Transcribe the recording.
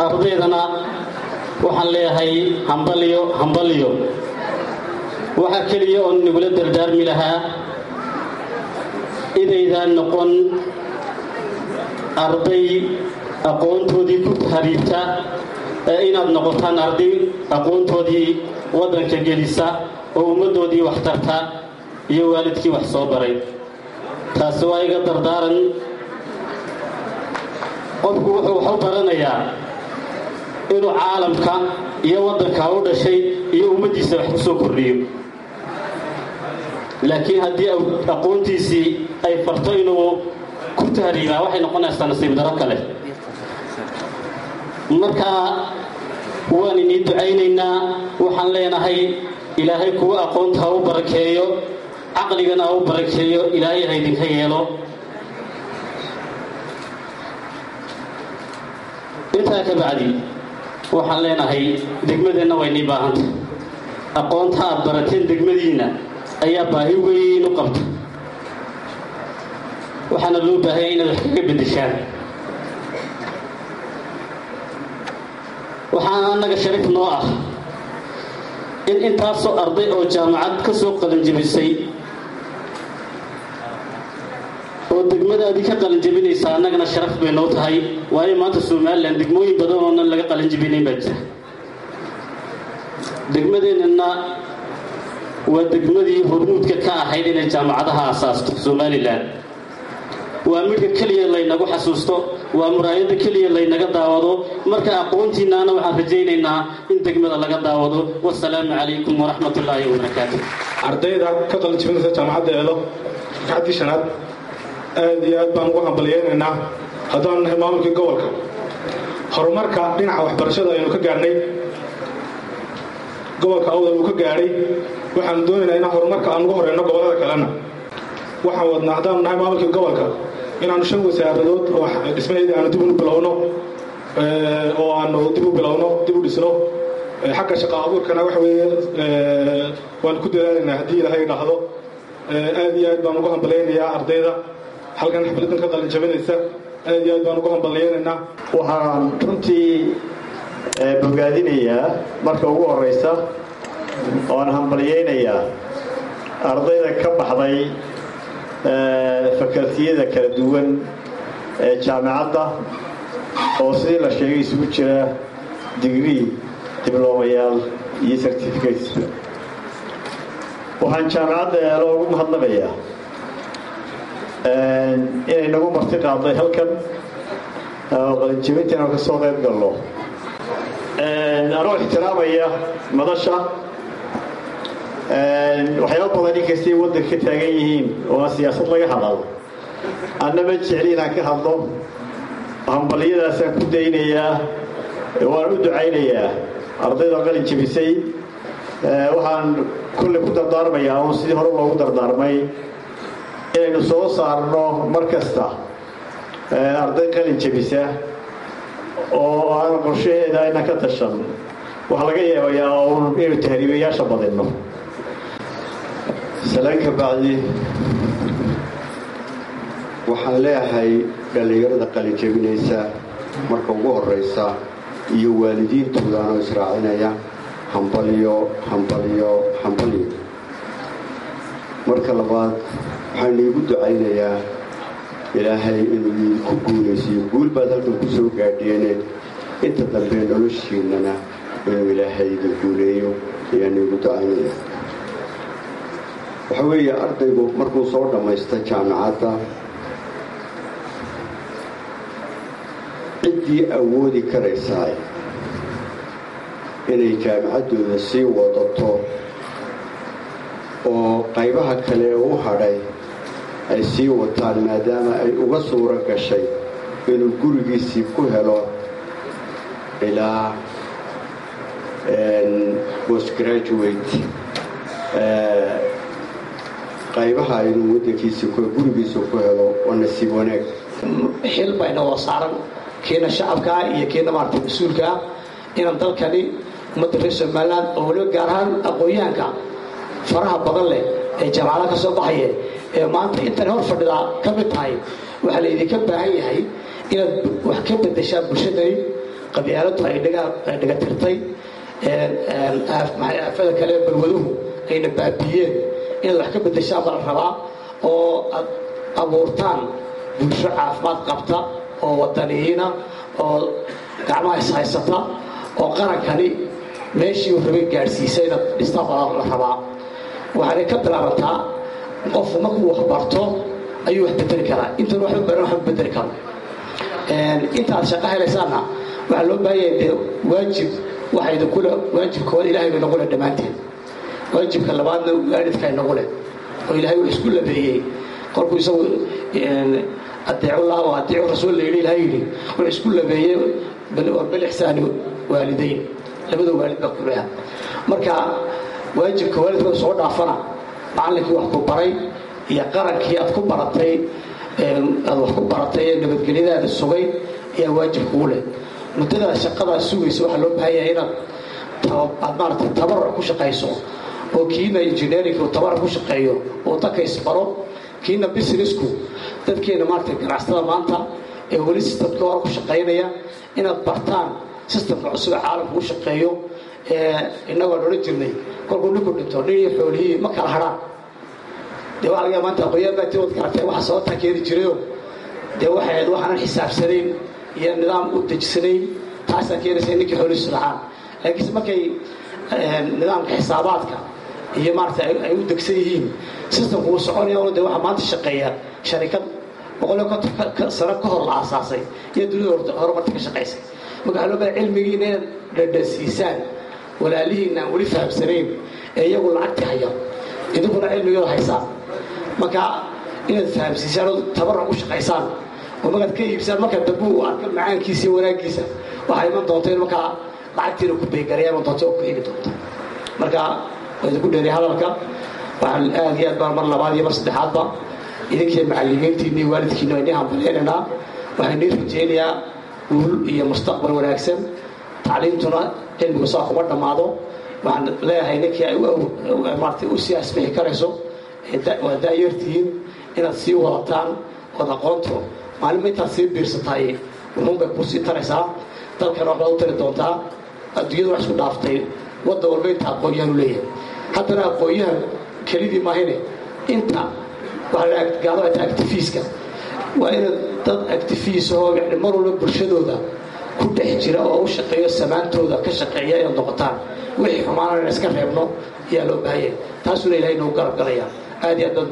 ardaydana waxaan leeyahay hambalyo waxa kaliya oo nagula dardaarmi lahaa idaydaan noqon arday aqoontoodii ku hariibta inaad noqotaan arday aqoontoodii waddanka gelisa oo ummaddoodii wax tarta iyo waalidkii wax soo baray taasi waa iga dardaaran qofku wuxuu wax u baranayaa inuu caalamka iyo waddanka u dhashay iyo ummaddiisa wax ku soo kordhiyo laakiin haddii aqoontiisii ay farto inuu ku tahriibaa waxay noqonaysaa nasiib daro kale marka waan inii ducaynaynaa waxaan leenahay ilaahay kuwa aqoonta ha u barakeeyo caqligana ha u barakeeyo ilaahay ha idinka yeelo intaa ka bacdi waxaan leenahay degmadeenna way nii baahanta aqoonta aad barateen degmadiina ayaa baahi weyn u qabta waxaana loo baahaya inaad wax kaga beddeshaan waxaana annaga sharif noo ah in intaasoo arday oo jaamacad ka soo qalinjabisay oo degmadaadii ka qalinjabinaysa annagana sharaf bay noo tahay waayo maanta somalilan degmooyin badan oonan laga qalinjabinayn baa jira degmadeennana waa degmadii hormuudka ka ahayd inay jaamacadaha asaasto somalilan waa midka keliya laynagu xasuusto waa muraayada keliya laynaga daawado marka aqoontiinaana waxaan rajaynaynaa in degmada laga daawado wasalaamu calaykum waraxmatullaahi wabarakaatu ardayda ka qalinjabinaysa jaamacadda eelo ragcaddii shanaad aad iyo aad baan ugu hambalyaynaynaa haddaan nahay maamulkii gobolka horumarka dhinaca waxbarashada aynu ka gaadhnay gobolka awdal uu ka gaadhay waxaanu doonaynaa inaan horumarka aan ugu horeyno gobollada kalena waxaan wadnaa haddaanu nahay maamulkii gobolka inaanu 5 wasaaradood oo dhismaheedii aanu dib u bilowno oo aanu dib u dhisno xagga shaqo abuurkana waxa weeye waan ku dadaalaynaa haddii ilaahay dhahdo aad iyo aad baan ugu hambalaynayaa ardayda halkan xafladan ka qalinjabinaysa aad iyo aad baan ugu hambalaynaynaa waxaan runtii bogaadinayaa marka ugu horeysa oon hambalyaynayaa ardayda ka baxday fakaltiyada kala duwan ee jaamacadda oo sidii la sheegay isugu jira digrii diblomayaal iyo certificates waxaan jaamacadda eelo ugu mahadnaqayaa inay nagu marti qaaday halkan oo qalinjabinteena ka soo qayb galno anoo ixtiraamaya madasha waxyaaba badan inkastay waddanka ka taagan yihiin oo aan siyaasad laga hadal annama jecli inaan ka hadlo hambalyadaasaan ku daynayaa waan u ducaynayaa ardayda qalin jabisay waxaan kulley ku dardaarmayaa oon sidii hore loogu dardaarmay inaynu soo saarno mar kasta arday qalin jabisa oo aan qorshaheeda ayna ka tashan waxaa laga yaabayaa inaynu tahriibayaasha badinno salaan ka bacdi waxaan leeyahay dhallinyarada qalinjabinaysa marka ugu horeysa iyo waalidiintoodaanoo israacinaya hambalyo marka labaad waxaan iigu ducaynayaa ilaahay inuu idinku guulaysiiyo guul baad halkan ku soo gaadheene inta dambe noloshiinnana inuu ilaahay idin guuleeyo ayaan iigu ducaynaya waxa weeye ardaygu markuu soo dhammaysta jaamacadda ciddii awoodi karaysaa inay jaamacaddooda sii wadato oo qaybaha kale u hadhay ay sii wataan maadaama ay uga suuro gashay inuu gurigiisii ku helo ilaa postgraduate qaybaha inuu waddankiisa gurigiisa ku helo waa nasiib wanaag xil bayna wada saaran keena shacabka iyo keena maartay mas-uulka inaan dalkani ummadda reer somaliland oo waliba gaar ahaan aqoon-yahanka faraha badan leh ee jaamacadaha ka soo baxaya ee maanta intan hor fadhidaa ka mid tahay waxaa laydinka baahan yahay inaad wax ka beddeshaan bulshadani qabyaaladu ay dhiga tirtay aafada kale balwaduhu ayna baabiyeen inaad wax ka beddeshaan baa la rabaa oo aad abuurtaan bulsho caafimaad qabta oo wadaniyiina oo gacmaha ishaysata oo qarankani meeshii uu rabay gaadhsiisay inaad dhistaan baa la rabaa waxaanay ka bilaabantaa qofku markuu wax barto ayuu wax bedeli karaa intan waxba baran waxba bedeli karo intaad shaqo helaysaanna waxaa loo baahan yahay dee waajib waxaa idinkule waajibkooda ilaahay bay nagu leh dhammaanteen waajibka labaadna waalidka ay nagu leh oo ilaahay uu isku labeeyey kolkuu isagu adeecullah oo adeecu rasuul la yidhi ilaahay yidhi wuxuu isku labeeyey bilixsaani waalidayn labada waalid baa ku leha marka waajibka waalidkooda soo dhaafana macallinkii wax ku baray iyo qarankii aad ku baratay aad wax ku baratay ee nabadgelyadaada sugay ayaa waajib kugu leh muddada shaqadaad sugaysa waxaa loo baahan yahay inaad maaragtay tabaruc ku shaqayso oo kiina engineerinka uu tabaruc ku shaqeeyo oo dadka isbaro kiina businessku dadkeena maaragtay ganacsatada maanta ee weli systemka hore ku shaqaynaya inaad bartaan systemka cusub ee caalamka u shaqeeyo innagoo odhan jirnay kolkuu ninku dhinto nin iyo xoolihii ma kala hadhaan dee waxa laga maanta aqoonyahan baa tiwad garatay waxa sababtaa keeni jirayo dee waxay waxaanan xisaabsanayn iyo nidaam u dejisanayn taasaa keenaysa ninkii xoolihiisu dhacaan laakiinse markay nidaamka xisaabaadka iyo maaragtay ay u degsan yihiin systemku uu soconaya oo dee waxaa maanta shaqeeya sharikad 150 sano ka hor la aasaasay iyo dunida horumarta ka shaqaysay marka waxaa loo baahay cilmigiina inaad dhadhansiisaan walaalihiina aan weli fahamsanayn ee iyagu lacagtii haya idinkuna cilmigooda haysaan marka inaad fahamsiisaan oo tabaruc u shaqaysaan oo markaad ka iibsaan marka dambe uu arka macaankiisa iyo wanaaggiisa waxaa iman doonta in markaa lacagtiina ku beegarayaan oo doonta oo ku heli doonta marka waa idinku dheeriya hadalka waxaan aad iyo aad baan mar labaad iyo mar saddexaadba idinkii macallimiintiina iyo waalidkiina waa inii hambaleynaynaa waxaan inii rajaynayaa guul iyo mustaqbal wanaagsan tacliimtuna cilmigu saa kuma dhammaado waxaan leeyahay ninkii ay maaragtay u sii asbixi karayso waa daayartihiin inaad sii wadataan ood aqoonto maalinba intaad sii biirsataay wuxuunbay ku sii taraysaa dalkana waxbaad u tari doontaa adduunyada wax isku dhaaftay wadda walba inta aqoon-yahan u leeyahay haddana aqoon-yahan kelidii maahine inta waxaa gaado ay tahay actifiiska waa inaad dad actifiis oo yani mar walba bulshadooda ku dhex jira oo u shaqeeyo samaantooda ka shaqeeya inaad noqotaan wixii xumaana in iska reebno ayaa loo baahanyay taasuna ilahay nagu garab galaya aad iyo aad baad